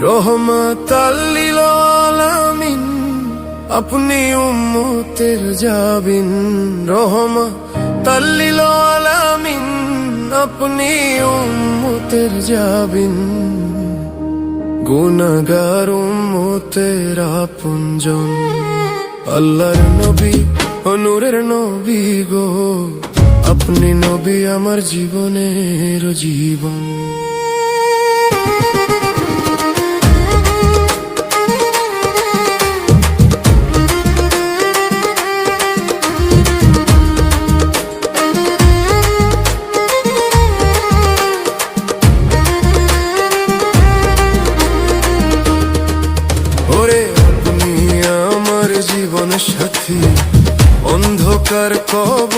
রহমাতাল লিল আলামিন, আপনি উম্মতের জাবিন। রহমাতাল লিল আলামিন, আপনি উম্মতের জাবিন। গুনাহগার উম্মতের আপনজন, আল্লাহর নবী ও নূরের নবী গো, আপনি নবী আমার জীবনের জীবন। ওরে আপনি আমার জীবন সাথী, অন্ধকার কবর